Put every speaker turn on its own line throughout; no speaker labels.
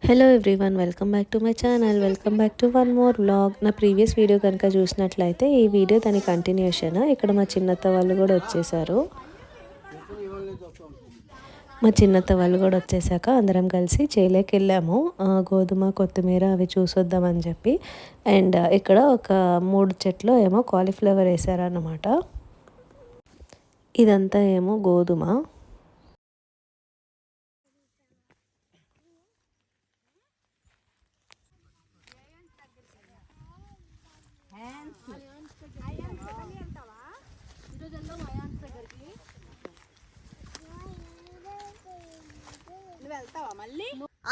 Hello everyone, welcome back to my channel. Welcome back to one more vlog. నా previous video కనుక చూసినట్లయితే ఈ video దాని continuation. ఇక్కడ మా చిన్నత్త వాళ్ళు కూడా వచ్చేసారు. మా చిన్నత్త వాళ్ళు కూడా వచ్చేసాక అందరం కలిసి చేలోకి వెళ్ళాము. గోధుమ, కొత్తిమీర అవి చూసొద్దామని చెప్పి. అండ్ ఇక్కడ ఒక 3 చెట్లు ఏమో కాలీఫ్లవర్ వేసారన్నమాట. ఇదంతా ఏమో గోధుమ.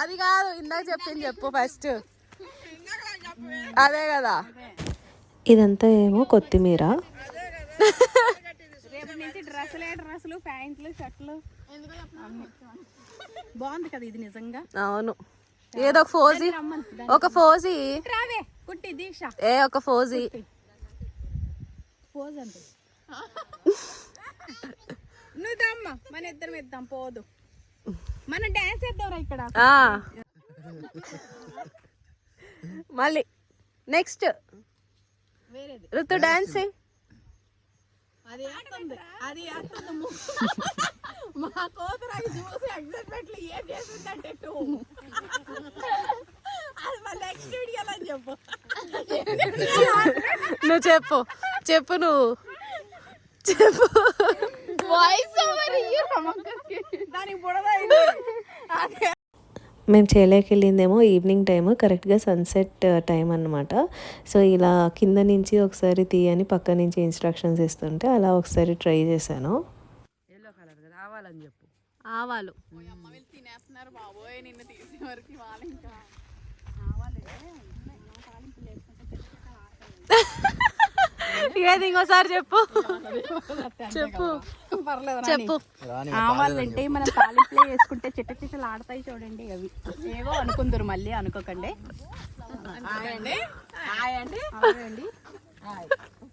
అది కాదు, ఇందాక చెప్పింది చెప్పు ఫస్ట్. అదే కదా.
ఇదంతా ఏమో కొత్తిమీర.
రేపటి నుంచి డ్రెస్సులు ప్యాంట్లు షర్ట్లు బాగుంది కదా ఇది నిజంగా. అవును, ఏదో ఒక ఫోజీ రావే కుట్టి దీక్ష ఒక ఫోజీ పోజ్ అంటే నువ్వు దమ్మా, మన ఇద్దరం ఇద్దాం. పోదు, మనం డాన్స్ చేద్దాంరా ఇక్కడ. మళ్ళీ నెక్స్ట్ ఋతు డాన్స్. అది మా కూతురు చూసి ఎగ్జైట్మెంట్లు ఏం చేసిందంటే అది మళ్ళీ నెక్స్ట్ వీడియోలో అని చెప్పు. నువ్వు చెప్పు నువ్వు చెప్పు. వాయిస్ ఓవర్ దానికి బుడదైంది.
మేము చేలోకి వెళ్ళిందేమో ఈవినింగ్ టైము, కరెక్ట్గా సన్సెట్ టైం అన్నమాట. సో ఇలా కింద నుంచి ఒకసారి తీయని పక్క నుంచి ఇన్స్ట్రక్షన్స్ ఇస్తుంటే అలా ఒకసారి ట్రై చేశాను.
ఆవాలు తినేస్తున్నారు బాబోయ్, నిన్న తీసే వరకు వాళ్ళు ఇంకా ఏది ఇంకోసారి చెప్పు. చెప్పు. ఆవాలంటే మనం తాలింపులో వేసుకుంటే చిట్టలు ఆడతాయి చూడండి. అవి ఏవో అనుకుందరు, మళ్ళీ అనుకోకండి.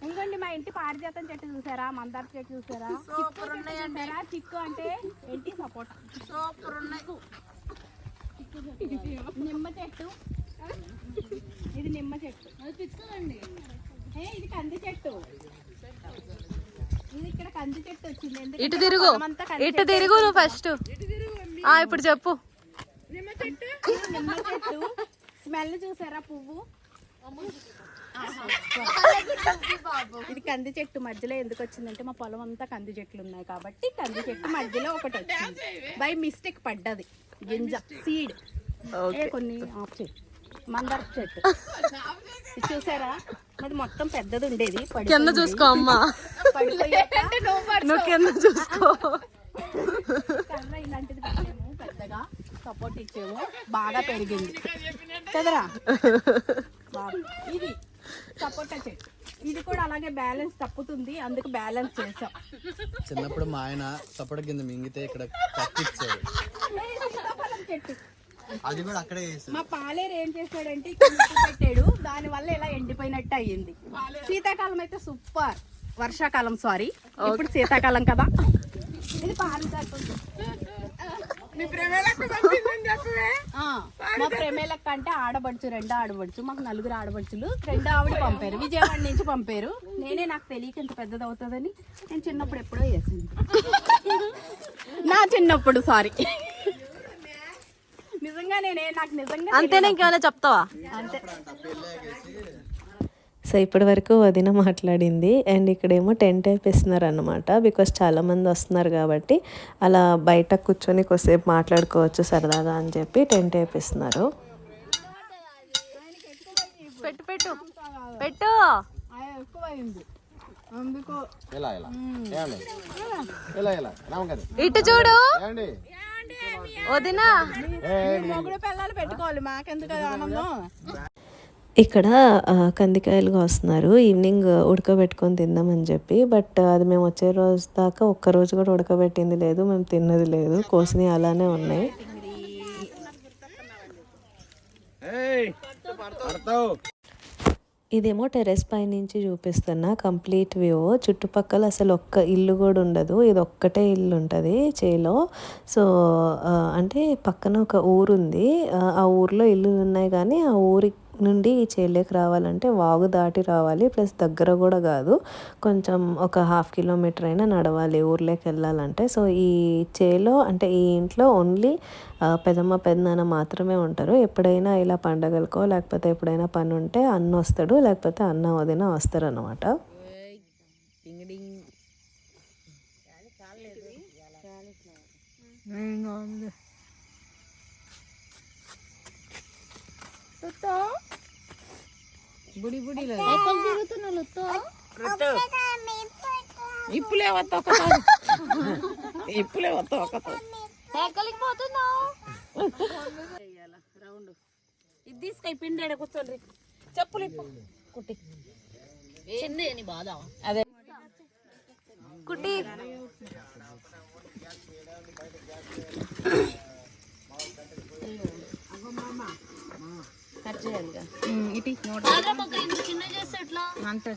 ఇంకోండి, మా ఇంటి పారిజాతం చెట్టు చూసారా, మందార చెట్టు చూసారా, చిక్కు అంటే ఏంటి సపోటా, నిమ్మ చెట్టు. ఇది నిమ్మ చెట్టు. ఇది కంది చెట్టు. ఇది ఇక్కడ కంది చెట్టు వచ్చింది. ఇటు తిరుగు నువ్వు ఫస్ట్. ఇప్పుడు చెప్పు. నిమ్మ చెట్టు స్మెల్ చూసారా, పువ్వు. ఇది కంది చెట్టు మధ్యలో ఎందుకు వచ్చిందంటే మా పొలం అంతా కంది చెట్లు ఉన్నాయి కాబట్టి కంది చెట్టు మధ్యలో ఒకటి వచ్చింది. బై మిస్టేక్ పడ్డది గింజ, సీడ్. కొన్ని మందార చెట్టు చూసారా, అది మొత్తం పెద్దది ఉండేది. కింద చూసుకో అమ్మా, చూసుకో. కర్ర ఇలాంటిది పెట్టాము, పెద్దగా సపోర్ట్ ఇచ్చాము, బాగా పెరిగింది కదరా. ఇది సపోటా చెట్టు. ఇది కూడా అలాగే బ్యాలెన్స్ తప్పుతుంది, అందుకు బ్యాలెన్స్ చేసాం.
చిన్నప్పుడు మా ఆయన సపోటా కింద మింగితే ఇక్కడ కట్టించాడు.
చెట్టు
అది కూడా అక్కడే
మా పాలేరు ఏం చేశాడంటే ఇక్కడ పెట్టాడు, దాని వల్ల ఇలా ఎండిపోయినట్టు అయ్యింది. శీతాకాలం అయితే సూపర్, వర్షాకాలం సారీ, ఇప్పుడు శీతాకాలం కదా. ఇది పారిజాతం. మా ప్రేమేలక్క అంటే ఆడబడుచు, 2 ఆడబడుచు. మాకు 4 ఆడబడుచులు, 2 ఆవిడ పంపారు, విజయవాడ నుంచి పంపారు. నేనే, నాకు తెలియక ఇంత పెద్దది అవుతుందని నేను చిన్నప్పుడు ఎప్పుడో చేసింది. నా చిన్నప్పుడు సారీ, నిజంగా నాకు నిజంగా అంతేనా, ఇంకేమైనా చెప్తావా? అంతే.
సో ఇప్పటి వరకు వదిన మాట్లాడింది. అండ్ ఇక్కడేమో టెంట్ వేపిస్తున్నారు అన్నమాట. బికాస్ చాలామంది వస్తున్నారు కాబట్టి అలా బయట కూర్చొని కొద్దిసేపు మాట్లాడుకోవచ్చు సరదాగా అని చెప్పి టెంట్ వేపిస్తున్నారు.
పెట్టు ఇటు చూడు వదినా, మొగుడు పిల్లలు పెట్టుకోవాలి, మాకెందుకు ఆనందం.
ఇక్కడ కందికాయలు కోస్తున్నారు, ఈవినింగ్ ఉడకబెట్టుకొని తిందామని చెప్పి. బట్ అది మేము వచ్చే రోజు దాకా ఒక్కరోజు కూడా ఉడకబెట్టింది లేదు, మేము తిన్నది లేదు, కోసినవి అలానే ఉన్నాయి. ఇదేమో టెర్రస్ పై నుంచి చూపిస్తున్నా కంప్లీట్ వ్యూ. చుట్టుపక్కల అసలు ఒక్క ఇల్లు కూడా ఉండదు. ఇది ఒక్కటే ఇల్లు ఉంటుంది చేలో. సో అంటే పక్కన ఒక ఊరుంది. ఆ ఊర్లో ఇల్లులు ఉన్నాయి కానీ ఆ ఊరి నుండి ఈ చేలోకి రావాలంటే వాగు దాటి రావాలి. ప్లస్ దగ్గర కూడా కాదు, కొంచెం ఒక 1/2 కిలోమీటర్ అయినా నడవాలి ఊర్లోకి వెళ్ళాలంటే. సో ఈ చేలో అంటే ఈ ఇంట్లో ఓన్లీ పెదమ్మ పెదనాన్న మాత్రమే ఉంటారు. ఎప్పుడైనా ఇలా పండగలకో లేకపోతే ఎప్పుడైనా పని ఉంటే అన్న వస్తాడు, లేకపోతే అన్న వదిన వస్తారు అనమాట.
బుడి బుడి ఇప్పులే వస్తా
రౌండ్ ఇది తీసుకొని పిండి కూర్చోండి. చెప్పులు కుట్టి చిన్న బాధ అదే కుట్టి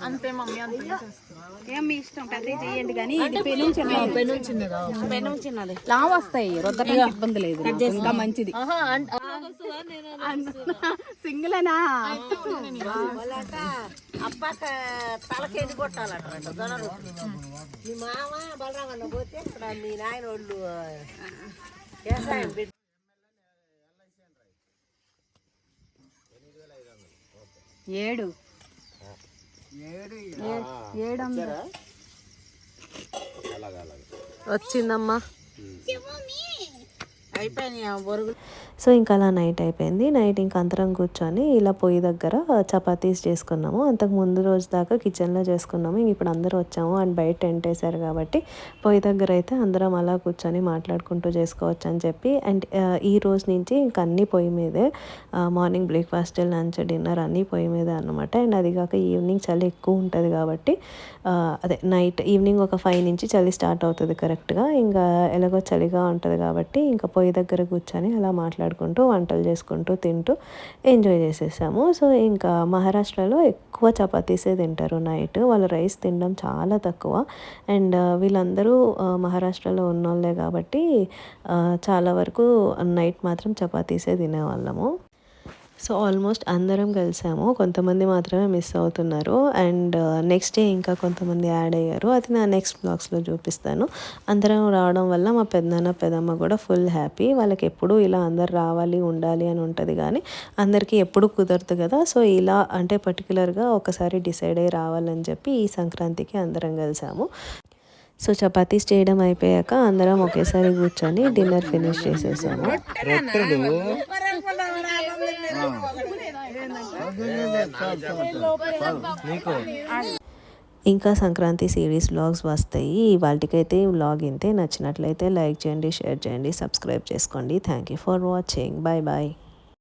అంతే మమ్మీ
ఏం మీ ఇష్టం పెద్ద చేయండి కానీ పెను చిన్నది లా వస్తాయి రుద్దడానికి ఇబ్బంది లేదు, ఇంకా మంచిది. సింగిల్ అనా
అబ్బాక తలకేది కొట్టాలట మీ మామ బలరామన్న పోతే ఇక్కడ మీ నాయన వాళ్ళు వ్యవసాయం పెట్టి
7
వచ్చిందమ్మా.
అయిపోయినాయి బొరుగులు.
సో ఇంకా అలా నైట్ అయిపోయింది. నైట్ ఇంకా అందరం కూర్చొని ఇలా పొయ్యి దగ్గర చపాతీస్ చేసుకున్నాము. అంతకు ముందు రోజు దాకా కిచెన్లో చేసుకున్నాము. ఇప్పుడు అందరూ వచ్చాము అండ్ బయట టెంట్ వేసారు కాబట్టి పొయ్యి దగ్గర అయితే అందరం అలా కూర్చొని మాట్లాడుకుంటూ చేసుకోవచ్చు అని చెప్పి. అండ్ ఈ రోజు నుంచి ఇంక అన్నీ పొయ్యి మీదే. మార్నింగ్ బ్రేక్ఫాస్ట్, లంచ్, డిన్నర్ అన్నీ పొయ్యి మీదే అనమాట. అండ్ అది కాక ఈవినింగ్ చలి ఎక్కువ ఉంటుంది కాబట్టి అదే నైట్ ఈవినింగ్ ఒక 5 నుంచి చలి స్టార్ట్ అవుతుంది కరెక్ట్గా. ఇంకా ఎలాగో చలిగా ఉంటుంది కాబట్టి ఇంకా పొయ్యి దగ్గర కూర్చొని అలా మాట్లాడుకుంటూ వంటలు చేసుకుంటూ తింటూ ఎంజాయ్ చేసేసాము. సో ఇంకా మహారాష్ట్రలో ఎక్కువ చపాతీసే తింటారు నైట్. వాళ్ళు రైస్ తినడం చాలా తక్కువ. అండ్ వీళ్ళందరూ మహారాష్ట్రలో ఉన్నోళ్ళే కాబట్టి చాలా వరకు నైట్ మాత్రం చపాతీసే తినేవాళ్ళము. సో ఆల్మోస్ట్ అందరం కలిసాము. కొంతమంది మాత్రమే మిస్ అవుతున్నారు. అండ్ నెక్స్ట్ డే ఇంకా కొంతమంది యాడ్ అయ్యారు. అది నా నెక్స్ట్ బ్లాగ్స్లో చూపిస్తాను. అందరం రావడం వల్ల మా పెద్దనాన్న పెదమ్మ కూడా ఫుల్ హ్యాపీ. వాళ్ళకి ఎప్పుడూ ఇలా అందరు రావాలి ఉండాలి అని ఉంటుంది కానీ అందరికీ ఎప్పుడు కుదరదు కదా. సో ఇలా అంటే పర్టికులర్గా ఒకసారి డిసైడ్ అయ్యి రావాలని చెప్పి ఈ సంక్రాంతికి అందరం కలిసాము. సో చపాతీస్ చేయడం అయిపోయాక అందరం ఒకేసారి కూర్చొని డిన్నర్ ఫినిష్ చేసేసాము. ఇంకా సంక్రాంతి సిరీస్ వ్లాగ్స్ వస్తాయి. వాళ్ళకైతే ఈ వ్లాగ్ ఇంతే. నచ్చినట్లయితే లైక్ చేయండి, షేర్ చేయండి, సబ్స్క్రైబ్ చేసుకోండి. Thank you for watching. Bye bye.